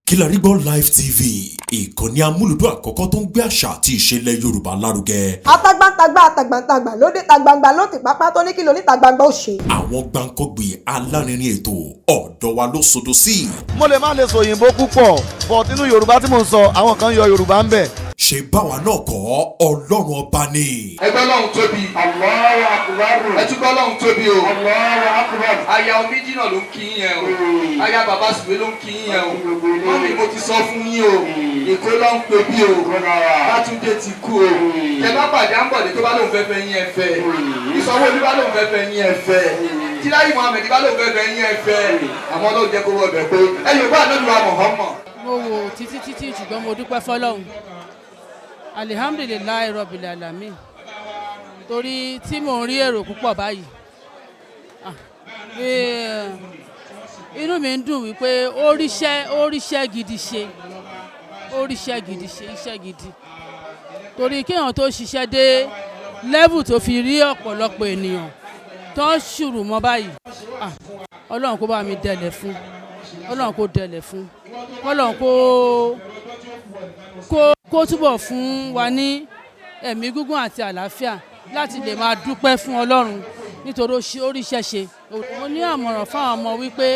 Kilarigbo Live TV, ìkànnì amúlùdún àkọ́kọ́ tó ń gbé àṣà àti ìṣẹ̀lẹ̀ Yorùbá lárugẹ. Atagbantagba lóde tagbangba ló ti pápá tó ní kí ló ní tagbangba ó ṣe. Àwọn gbàǹkọ́gbì alárinrin ètò ọ̀dọ́ wa ló sodo sí. Mo lè má lè sọ òyìnbó púpọ̀ but nínú Yorùbá tí mo ń sọ àwọn kan yọ Yorùbá ń bẹ̀. Ṣé báwa náà kọ́ Ọlọ́run ọba ni. Ẹgbẹ́ Ọlọ́run tóbi. Allahu Akbar. Ẹtúgbọ́ Ọlọ́run tóbi o. Allahu Akbar. Aya Omíjìnà ló ń kí yín yẹn o. Aya bàbá Sùwé ló ń kí yín yẹn o. Mọ́mí mo ti sọ fún yín o. Èkó ló ń tóbi o. Bátúndé ti kú o. Tẹ bá pàdé Àǹbọ̀dé tó bá lóun fẹ́ fẹ́ yín ẹ fẹ́. Ìsanwó Olú bá lóun fẹ́ fẹ́ yín ẹ fẹ́. Tíláyì Muhammed bá lóun fẹ́ fẹ́ yín ẹ fẹ́. Àmọ́ Ọlọ́run jẹ́ kó wọ bẹ̀ pé ẹ Yorùbá ànábì wa Muhammad. Mo wò títí ṣùgbọ́n mo dúpẹ́ fọ́lọ́run. Alihamdulilayi Rabbil Alamin. Torí tí mò ń rí èrò púpọ̀ báyìí. Inú mi ń dùn wípé ó ríṣẹ́ gidi ṣe. Iṣẹ́ gidi. Torí kéèyàn tó ṣiṣẹ́ dé level tó fi rí ọ̀pọ̀lọpọ̀ ènìyàn tó ń ṣùrù mọ́ báyìí. Ọlọ́run kó bá mi dẹlẹ̀ fún. Ọlọ́run kó túbọ̀ fún wa ní ẹ̀mí gígùn àti àlàáfíà láti lè máa dúpẹ́ fún Ọlọ́run nítorí ó ríṣẹ́ ṣe. Mo ní àmọ̀ràn fáwọn ọmọ wípé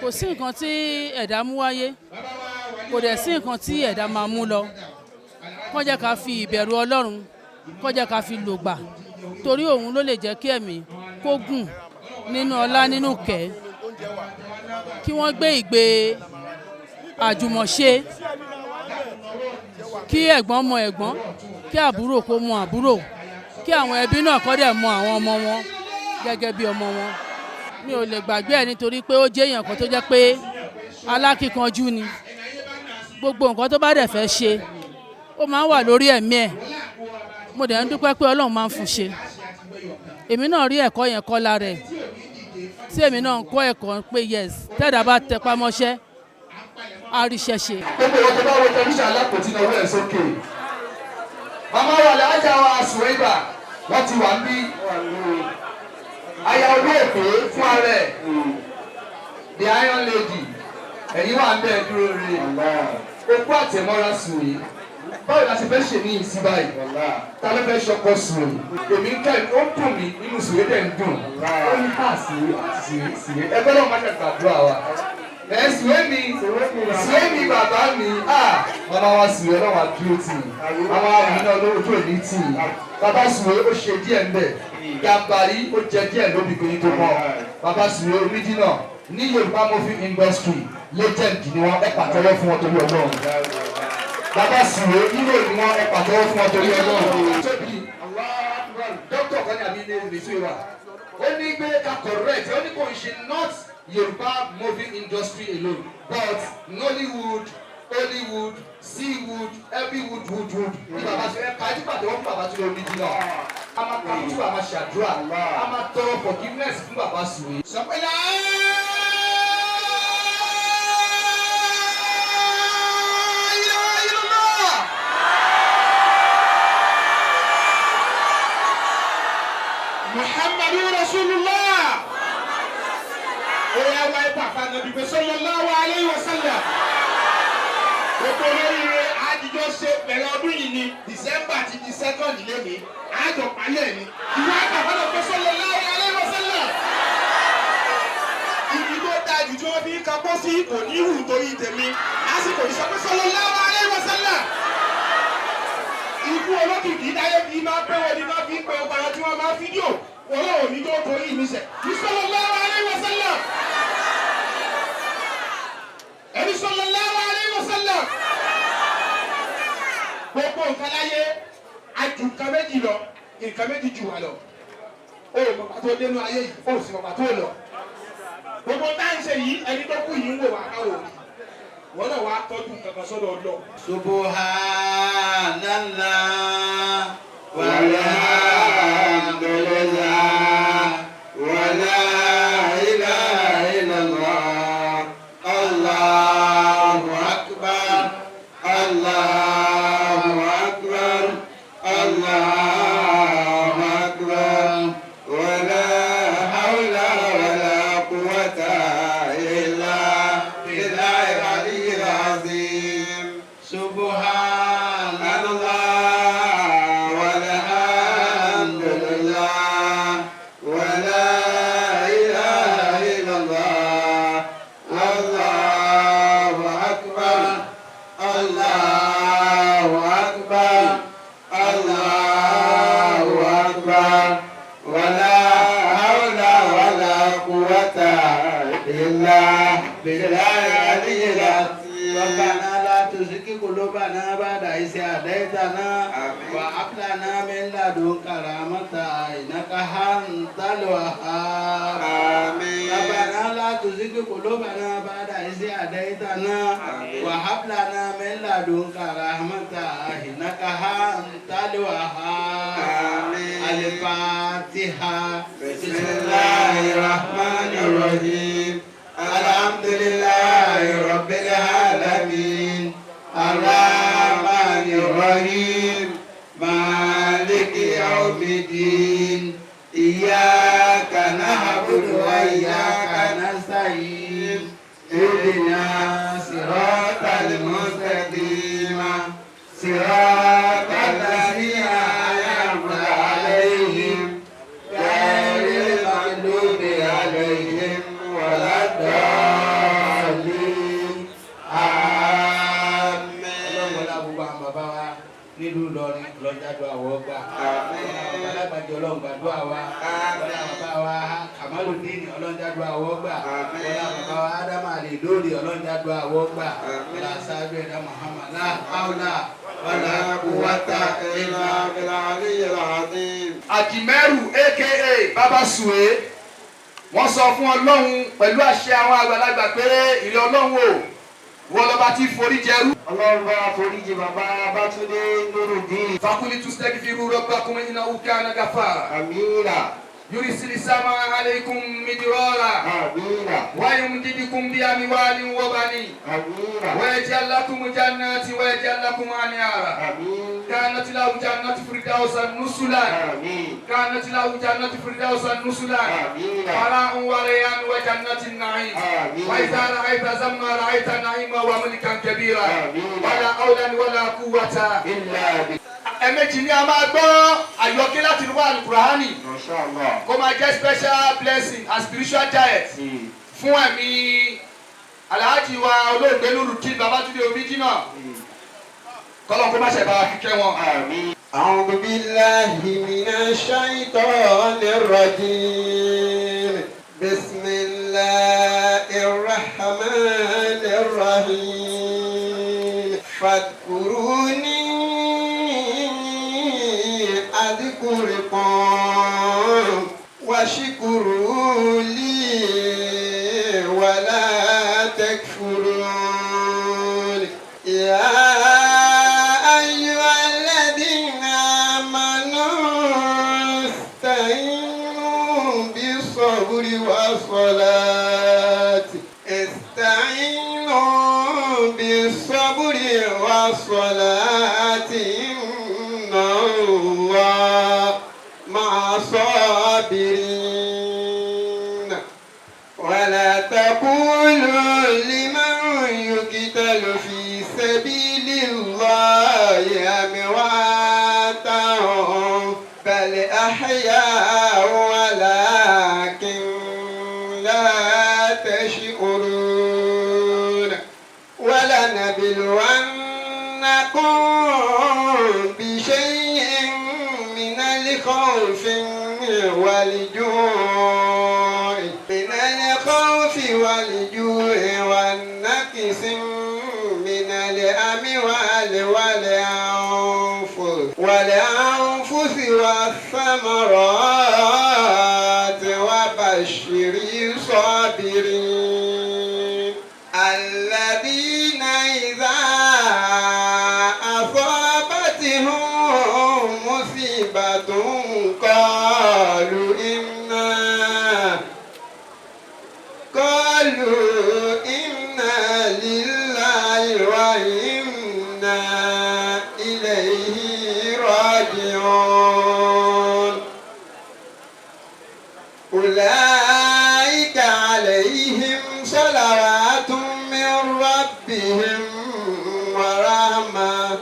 kò sí nǹkan tí ẹ̀dá mú wáyé, kò dẹ̀ sí nǹkan tí ẹ̀dá máa mú lọ. Kó jẹ́ ká fi ìbẹ̀rù Ọlọ́run, kó jẹ́ ká fi lògbà torí òun ló lè jẹ́ kí ẹ̀mí kó gùn nínú ọlá nínú kẹ́. Kí wọ́n gbé ìgbé àjùmọ̀ṣe, kí ẹ̀gbọ́n mọ ẹ̀gbọ́n, kí àbúrò kó mọ àbúrò, kí àwọn ẹbí náà kọ́ dẹ̀ mọ àwọn ọmọ wọn gẹ́gẹ́ bí ọmọ wọn. Mi ò lè gbàgbé ẹ̀ nítorí pé ó jẹ́ èèyàn kan tó jẹ́ pé alákìkanjú ni. Gbogbo nǹkan tó bá dẹ̀ fẹ́ ṣe ó máa ń wà lórí ẹ̀mí ẹ̀. Mo dẹ̀ ń dúpẹ́ pé Ọlọ́run máa ń fún ṣe. Èmi náà rí ẹ̀kọ́ yẹn kọ́ lára ẹ̀. Tí èmi náà ń kọ́ ẹ̀kọ́ pé yes, tẹ́ẹ̀dá bá tẹpá mọ́ṣẹ́ àríṣẹ́ ṣe. Gbogbo wọn tó bá wo tẹlifíṣàn alápòtí náà wẹ̀ sókè. Màmá wa làájà wa Suwaiba wọ́n ti wà ń bí. Aya olú èpè fún ara ẹ̀. The Iron Lady. Ẹ̀yin wà ń bẹ̀ dúró re. Okú àtẹ̀mọ́ra Sùwé. Báwo la ṣe fẹ́ ṣe ní ìsìn báyìí? Ta ló fẹ́ ṣọkọ Sùwé? Èmi ń kẹ́ ó dùn mí nínú Sùwé dẹ̀ ń dùn. Ó ní ká Sùwé. Ẹgbẹ́ náà má ṣe gbàdúrà wa. Sùwé mi bàbá mi, bàbá wa Sùwé náà wà dúró tì í. Àwọn àwìn náà lójú òní tì í. Bàbá Sùwé ó ṣe díẹ̀ ń bẹ̀. Gàmbàrí ó jẹ díẹ̀ lóbi kò ní tó mọ́. Bàbá Sùwé Omíjìnà ní Yorùbá movie industry legend ni wọ́n ẹ pàtẹ́wọ́ fún wọn torí Ọlọ́run. Bàbá Sùwé hero ni wọ́n ẹ pàtẹ́wọ́ fún wọn torí Ọlọ́run. Tóbi dókítà kan ní àbí ilé ìrìnsú wa. Ó ní gbé ká correct, ó ní kò ń ṣe not Yorùbá movie industry alone, but Nollywood, Hollywood, Seawood, every wood. Ní bàbá ṣe ẹ kájú pàtó wọn fún bàbá Sùwé Omíjìnà. A máa kàwé a máa ṣàdúrà, a máa tọrọ forgiveness fún bàbá Sùwé. Sọpẹ́lá. Muhammadu Rasulullah. Oya wa ipa fanabi pe sallallahu alayhi wa sallam. Gbogbo olóríire àjíjọ ṣe bẹ̀rẹ̀ ọdún yìí ní December ti di 2nd lónìí. Àjọ palẹ̀ ni. Ìwà ipa fanabi pe sallallahu alayhi wa sallam. Ibi tó dájú tí wọ́n fi ń kapọ́ sí kò ní ìhù torí tèmi. Lásìkò ìsọpé sallallahu alayhi wa sallam. Ikú olókìkí dáyé fi máa pẹ́ wọ́n ní máa fi ń pẹ́ ọgbà tí wọ́n máa fídíò. Ọlọ́run ní tó torí ìmísẹ̀. Sallallahu alayhi wa sallam. Ẹni sallallahu alayhi wa sallam. Gbogbo nǹkan láyé àjù nǹkan méjì lọ, nǹkan méjì jù wá lọ. Ó mọ̀ pàtó dénú ayé yìí, ó sì mọ̀ pàtó lọ. Gbogbo táà ń ṣe yìí, ẹni tó kú yìí ń wò wá káwò rí. Wọ́n náà wá tọ́jú nǹkan kan sọ́dọ̀ Ọlọ́run. Subhanallah walhamdulillah wala ilaha illallah Allahu akbar Allahu akbar Allahu akbar wala hawla wala quwwata illa billah. بالعلي العظيم ربنا لا تزغ قلوبنا بعد إذ هديتنا وهب لنا من لدنك رحمة إنك أنت الوهاب آمين ربنا لا تزغ قلوبنا بعد إذ هديتنا وهب لنا من لدنك رحمة إنك أنت الوهاب آمين الفاتحة بسم الله الرحمن الرحيم الحمد لله رب العالمين الرحمن الرحيم مالك يوم الدين إياك نعبد وإياك نستعين اهدنا صراط المستقيم صراط الذين أنعمت عليهم غير المغضوب عليهم ولا الضالين آمين. ọlọ́run gbogbo àwọn bàbá wa nílùú Ìlọrin lọ́jàdó àwọ̀ gbà. alágbàjọ ọlọ́run gbàdúrà wa. ọlọ́run bàbá wa Kamaludin ọlọ́jàdó àwọ̀ gbà. ọlọ́run bàbá wa Ádámù Àlèdóòrè ọlọ́jàdó àwọ̀ gbà. ọlọ́run aṣáájú ẹ̀dá Muhammad la hawla wala quwwata illa بالعلي العظيم Àjìmẹ́rù aka Baba Sùwé wọ́n sọ fún ọlọ́run pẹ̀lú àṣẹ àwọn àgbàlagbà pé ìrẹ́ ọlọ́run o wọ́n lọ́ba tí forí jẹrú. ọlọ́run bá foríjì bàbá Bátúndé Nurudeen. فقل تستغفروا ربكم إنه كان غفارا àmínà يرسل السماء عليكم مدرارا àmínà ويمددكم بأموال وبنين àmínà ويجعل لكم جنات ويجعل لكم أنهارا àmín كانت له جنة فردوس نزلا àmín كانت له جنة فردوس نزلا àmínà فراء وريان وجنة النعيم آمين. وإذا رأيت ثم رأيت نعيما وملكا كبيرا آمين. ولا حول ولا قوة إلا بالله. ẹ̀mejì ni a máa gbọ́ àyọkẹ́ láti inú Al-Qur'ani Mashallah. kó máa jẹ́ special blessing and spiritual diet fún ẹ̀mí Alhaji wa olóògbé Nurudeen Babatunde Original kọ́lọ́ kó má ṣe bá wa kíkẹ́ wọn. آمين. أعوذ بالله من الشيطان الرجيم بسم الله الرحمن الرحيم فاذكروني أذكركم واشكروا لي ولا تكفرون يا أيها الذين آمنوا استعينوا بالصبر والصلاة استعينوا بالصبر والصلاة إن الله مع الصابرين ولا تقولوا لمن يقتل في سبيل الله أمواتا بل أحياء ولكن لا تشعرون ولنبلونكم بشيء من الخوف والجوع والنقص من الأموال والأنفس والثمرات وبشر الصابرين الذين إذا أصابتهم مصيبة قالوا إنا لله وإنا إليه راجعون أولئك عليهم صلوات من ربهم ورحمة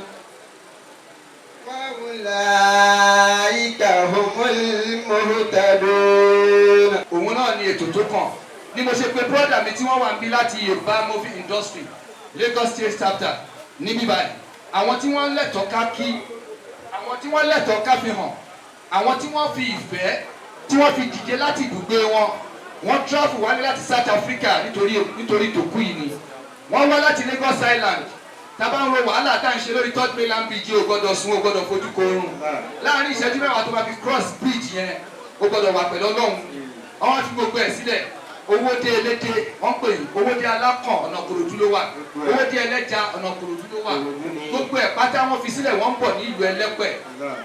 وأولئك هم المهتدون. òun náà ni ètò tó kàn ni mo ṣe pé brọ́dà mi tí wọ́n wà ń bí láti Yorùbá movie industry Lagos State chapter níbí báyìí àwọn tí wọ́n lẹ́tọ̀ọ́ ká kí àwọn tí wọ́n lẹ́tọ̀ọ́ ká fi hàn àwọn tí wọ́n fi ìfẹ́ tí wọ́n fi dìde láti ibùgbé wọn wọ́n travel wá ní láti South Africa nítorí tòkú yìí ni wọ́n wá láti Lagos Island tábà ń ro wàhálà tá à ń ṣe lórí third mainland bridge o gbọ́dọ̀ sùn o gbọ́dọ̀ fojú korun láàrin ìṣẹ́jú mẹ́wàá tó bá fi cross bridge yẹn o gbọ́dọ̀ wà pẹ̀lú Ọlọ́run àwọn fi gbogbo ẹ̀ sílẹ̀ owó dé elédè wọ́n pè é owó dé alákàn ọ̀nà Kòròdú ló wà owó dé ẹlẹ́ja ọ̀nà Kòròdú ló wà gbogbo ẹ̀ pátá wọ́n fi sílẹ̀ wọ́n ń bọ̀ ní ìlú Ẹlẹ́pẹ̀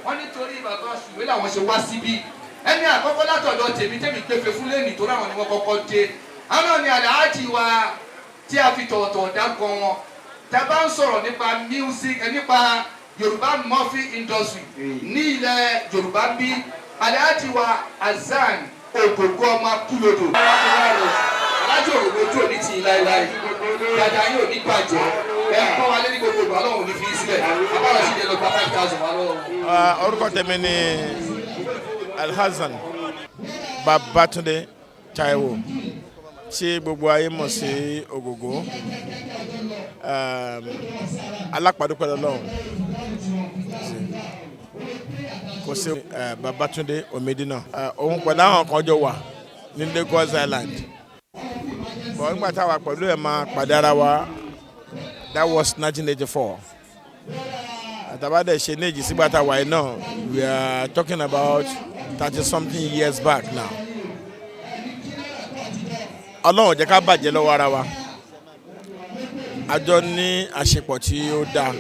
wọ́n nítorí bàbá Sùwé làwọn ṣe wá síbí ẹni àkọ́kọ́ látọ̀dọ̀ tèmi gbéfe fún lẹ́nì tó ráwọn ni wọ́n kọ́kọ́ dé àwọn ni Alhaji wa tí a fi tọ̀wọ̀tọ̀wọ̀ dákọ̀ wọn tá a bá ń sọ̀rọ̀ nípa music nípa Yorùbá Murphy industry ní ilẹ̀ Yorùbá bí Alhaji wa Hasan Ògògó ọmọ Akúlódò Alhaji Ògògó tó ní ti láéláé dada yóò ní bàjẹ́ ẹ̀ kọ́ wa lé ní gbogbo ìgbà Ọlọ́run ní fi sílẹ̀ abáwọ̀ sí ilé lọ gba 5,000 wà lọ́wọ́. Orúkọ tèmi ni Alhassan Babatunde Taiwo tí gbogbo ayé mọ̀ sí Ògògó alápàdúpẹ́ lọ́lọ́run kò sí Babatunde Omidina òun pẹ̀lú àwọn kan jọ wà ní Lagos Island bọ̀ nígbà táwa pẹ̀lú ẹ̀ máa pàdé ara wa that was 1984 àtàbádẹ́ ṣe ní èjì sígbà táwa yìí náà we are talking about 30-something years back now. Ọlọ́run jẹ́ ká bàjẹ́ lọ́wọ́ ara wa. Àjọ ní àṣepọ̀ tí ó dáa.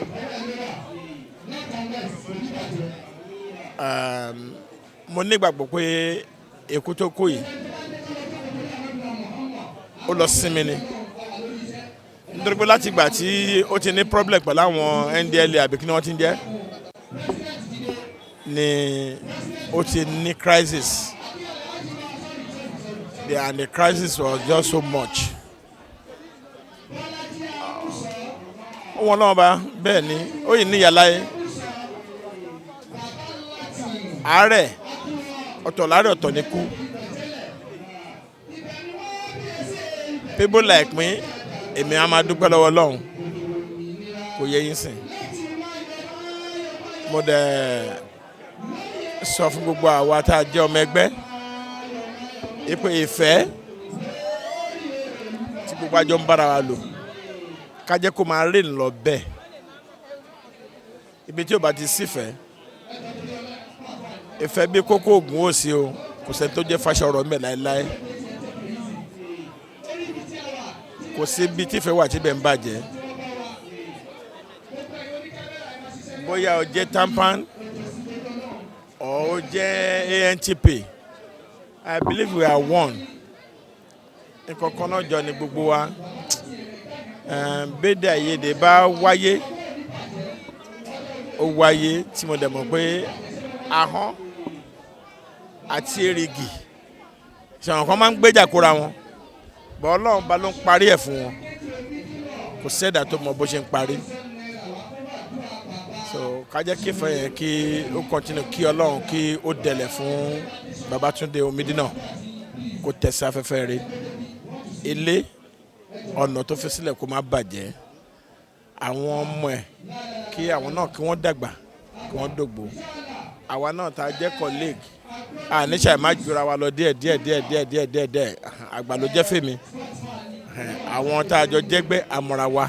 Mo nígbàgbọ́ pé èkú tó kú yìí ó lọ sinmi ni. Nítorí pé láti ìgbà tí ó ti ní problem pẹ̀lú àwọn NDLEA àbí kí ni wọ́n ti ń jẹ́ ni ó ti ní crisis and the crisis was just so much. Wọ́n náà bá bẹ́ẹ̀ ni ó yìí níyà láyé àárẹ̀ ọ̀tọ̀ láàrẹ̀ ọ̀tọ̀ ní kú. People like me èmi á máa dúpẹ́ lọ́wọ́ Ọlọ́run kò yẹ yín sìn. Mo dẹ̀ sọ fún gbogbo àwa tá a jẹ́ ọmọ ẹgbẹ́ ipò ìfẹ́ tí gbogbo àjọ ń bára wa lò ká jẹ́ kó máa rìn lọ bẹ́ẹ̀ ibi tí ó bá ti sífẹ̀ẹ́ ìfẹ́ bí kókó ògùn ó sí o kò sẹ́ni tó jẹ́ fàṣọ ọ̀rọ̀ mẹ́ láéláé kò sí bí tífẹ́ wà tí bẹ́ẹ̀ ń bàjẹ́ bóyá o jẹ́ tampan or o jẹ́ ANTP I believe we are one nǹkan kan náà jọ ní gbogbo wa bédè àyèdè bá wáyé ó wáyé tí mo dẹ̀ mọ̀ pé ahọ́n àti èrìgì ṣàwọn kan máa ń gbéjà kóra wọn bọ́ Ọlọ́run bá ló ń parí ẹ̀ fún wọn kò sẹ́dà tó mọ bó ṣe ń parí so ká jẹ́ kí ìfẹ́ yẹn kí ó continue kí Ọlọ́run kí ó dẹ̀lẹ̀ fún Babatunde Omidina kó tẹ̀sí afẹ́fẹ́ rẹ̀ ilé ọ̀nà tó fi sílẹ̀ kó má bàjẹ́ àwọn ọmọ ẹ̀ kí àwọn náà kí wọ́n dàgbà kí wọ́n dògbò àwa náà tá a jẹ́ colleague àníṣà má jura wa lọ díẹ̀ àgbà ló jẹ́ fèmí àwọn tá a jọ jẹ́gbẹ́ àmọ́ra wa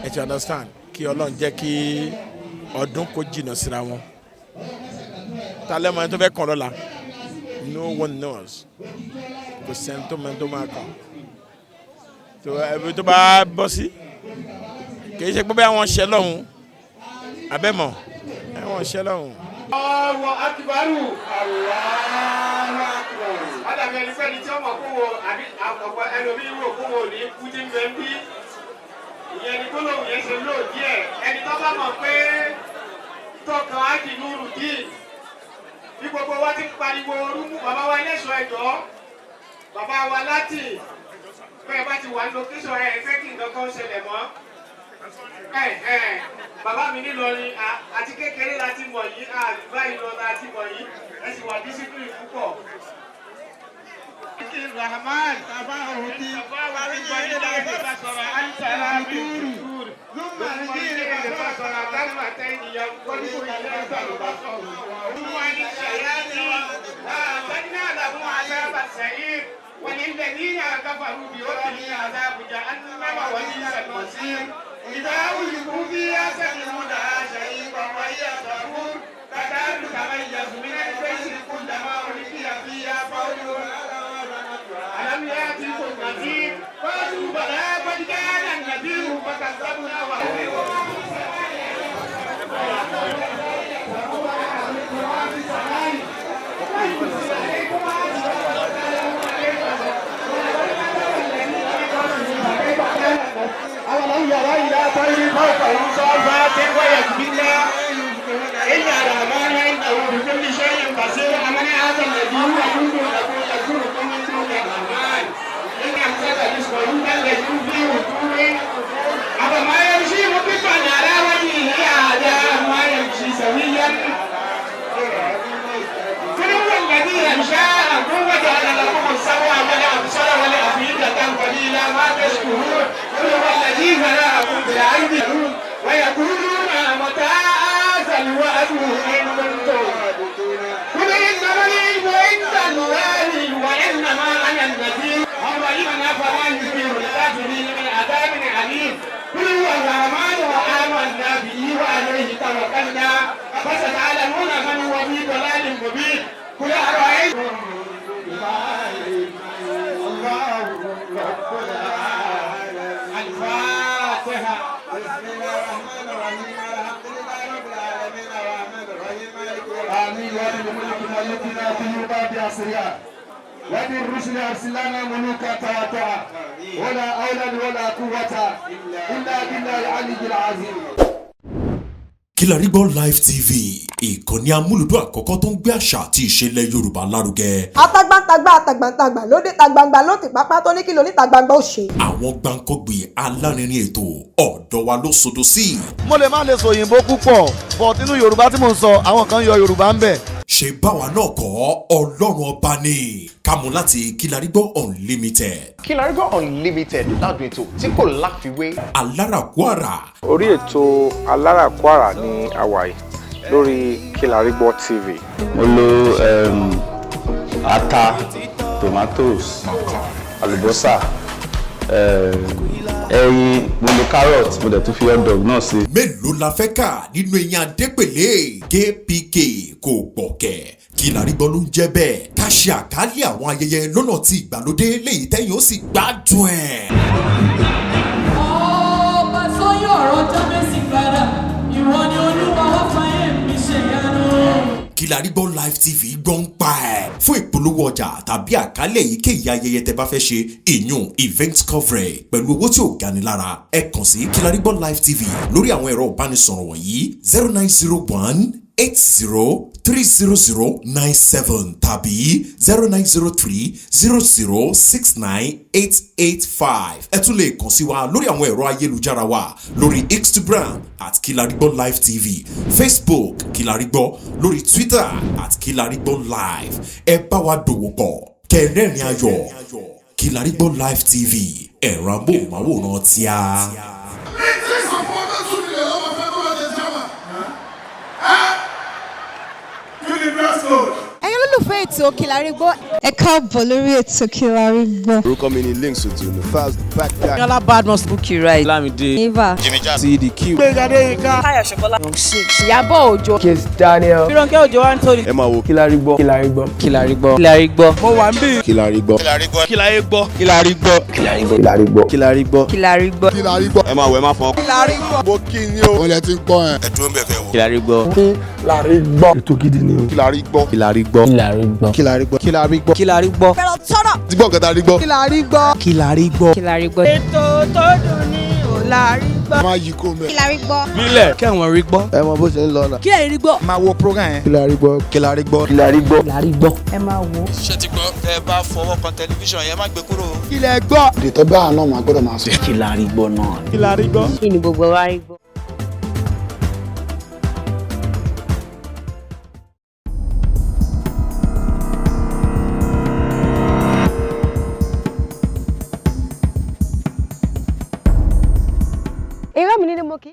ẹ ti understand kí Ọlọ́run jẹ́ kí ọdún kó jìnnà síra wọn ta lẹ́mọ̀ ẹni tó fẹ́ kàn lọ́la no one knows kò sẹ́ni tó mẹ́ni tó máa kàn tó ẹbí tó bá bọ́ sí kì í ṣe pé bẹ́ẹ̀ wọ́n ṣẹ́ lọ́hùn abẹ́mọ̀ ẹ̀ wọ́n ṣẹ́ lọ́hùn. Allahu akbar. Allahu akbar. Adàbí ẹni pẹ́ni tí ọmọ kó wo àbí àkọ́kọ́ ẹlòmíì wò kó wo ní kú tí ń bẹ ń bí. Ìyẹn ni gbólóhùn yẹn ṣe lóò díẹ̀. Ẹni tó bá mọ̀ pé tọkàn á di núrù díì. Bí gbogbo wa ti ń pariwo orúkú bàbá wa lẹ́sọ̀ ẹ̀jọ́. Bàbá wa láti bẹ́ẹ̀ bá ti wà ní lókẹ́sọ̀ ẹ̀ fẹ́ kí nǹkan kan ṣẹlẹ̀ mọ́. Bàbá mi nílọrin àti kékeré láti mọ̀ yìí báyìí lọ láti mọ̀ yìí ẹ sì wà discipline púpọ̀. Rahman bàbá òun ti parí yẹn láti bá sọ̀rọ̀ àìsàrà dúró lùmọ̀ ní ilé bá sọ̀rọ̀ àtàlùmọ̀ àtẹ̀yìn ìyàwó kọ́lùkù ilé ẹ̀sà ló bá sọ̀rọ̀. Olúwa ní ṣàyà ni sẹ́ni náà là لهم عذاب السعير وللذين كفروا بربهم عذاب جهنم وبئس المصير إذا ألقوا فيها سمعوا لها شهيقا وهي تفور تكاد تميز من الغيظ كلما ألقي فيها فوج ألم يأتكم نذير قالوا بلى قد جاءنا النذير فكذبنا أولم يروا إلى طير فوقهم صافات ويكبرن إن الرحمن عنده بكل شيء بصير أمن هذا الذي يكون له يزوركم من دون الرحمن إن أمسك رزقه كالذي في وجوه أفما يمشي مكبا على وجهه أهدى ما يمشي سويا قل هو الذي أنشأكم وجعل لكم السمع والأبصار والأفئدة قليلا ما تشكرون قل هو الذي ذرأكم في الأرض ويقولون متى هذا الوعد إن كنتم قل إنما العلم عند الله وإنما أنا النذير أولئك فما يثير الكافرين من عذاب أليم قل هو الرحمن وآمنا به وعليه توكلنا فستعلمون من هو في ضلال مبين قل أرأيتم الله ربنا الفاتحة بسم الله الرحمن الرحيم الحمد لله رب العالمين الرحمن الرحيم مالك يوم الدين آمين وللملك ملكنا في يوم أسرياء وبالرسل أرسلنا ملوكا تواتعا ولا أولاد ولا قوة إلا بالله العلي العظيم. Kilarigbo Live TV ìkànnì amúlùdún àkọ́kọ́ tó ń gbé àṣà àti ìṣẹ̀lẹ̀ Yorùbá lárugẹ. atagbantagba lóde tagbangba ló ti pápá tó ní kí lóní tagbangba ó ṣe. àwọn gbàǹkọ́gbì alárinrin ètò ọ̀dọ́ wa ló sodo sí. mo lè má lè sọ òyìnbó púpọ̀ but nínú yorùbá tí mò ń sọ àwọn kan yọ yorùbá ń bẹ̀. ṣe báwa náà kọ́ ọlọ́run ọba ni kámú láti Kilarigbo Unlimited. Kilarigbo Unlimited ládùn ètò tí kò láfiwé. alárakúàrà. orí ètò alárakúàrà ní àwàyè lórí Kilarigbo TV. mo lo ata tomatoes àlùbọ́sà ẹyin mo lo carrot mo dẹ̀ tún fi hot dog náà sí. mélòó la fẹ́ kà nínú eyín adépèlé KPK kò gbọ̀kẹ̀ Kilarigbo ló ń jẹ́ bẹ́ẹ̀ ká ṣe àkálẹ̀ àwọn ayẹyẹ lọ́nà tí ìgbàlódé léyìí tẹ́yìn ó sì gbádùn ẹ̀. ọba sọyún ọ̀rọ̀ jábẹ́sì padà ìwọ ni olúwa wá fàyè mi ṣe yanu. Kilarigbo Live TV gbọ́n pa ẹ̀ fún ìpolówó ọjà tàbí àkálẹ̀ èyíkéyìí ayẹyẹ tẹ́ bá fẹ́ ṣe ìyún event coverage pẹ̀lú owó tí ò gani lára ẹ kàn sí Kilarigbo Live TV lórí àwọn ẹ̀rọ ìbánisọ̀rọ̀ wọ̀nyí 0901-8030097 tàbí 0903-0069-885 ẹ tún lè kàn sí wa lórí àwọn ẹ̀rọ ayélujára wa lórí Instagram @Kilarigbo Live TV, Facebook Kilarigbo, lórí Twitter @Kilarigbo Live. ẹ bá wa dòwò pọ̀ kẹrẹ́rìn ayọ̀ Kilarigbo Live TV ẹ̀rọ amóhùnmáwòrán tíá. ẹ̀yin olólùfẹ́ ètò Kilarigbo ẹ káàbọ̀ lórí ètò Kilarigbo. orúkọ mi ni Links Otuonu fast back guy. Yọlá Badmus Bukky Right Lamide Eva Jimmy Jazz CDQ Gbẹ̀gàdé Ika Táyọ̀ Ṣọ̀kọ́lá Ìyábọ̀ Òjó Kiss Daniel Fíránkẹ́ Òjó Anthony. ẹ máa wo Kilarigbo mo wà ń bí. Kilarigbo ẹ máa wo ẹ máa fọ. Kilarigbo mo kí ni o. wọ́n lẹ ti ń gbọ́ ẹ. ẹ dúró ń bẹ̀ fẹ́ wọ. Kilarigbo ètò gidi ni o. Kilarigbo fẹ́ràn tọ́nà. ti gbọ́ nǹkan tá a rí gbọ́. Kilarigbo ètò tó dùn ní Kilarigbo. máa yí kó mẹ́. Kilarigbo nílẹ̀ kí àwọn rí gbọ́. ẹ mọ bó ṣe ń lọ náà. kí ẹ̀yin rí gbọ́. máa wo program yẹn. Kilarigbo ẹ máa wò. ṣé ti gbọ́ tẹ́ ẹ bá fọwọ́ kan tẹlifíṣàn yẹn má gbé kúrò. ilẹ̀ gbọ́. ètò bá àná máa gbọ́dọ̀ máa sọ. Kilarigbo náà. kí ni gbogbo wa rí gbọ́. ìrẹ́ mi ní mo kí.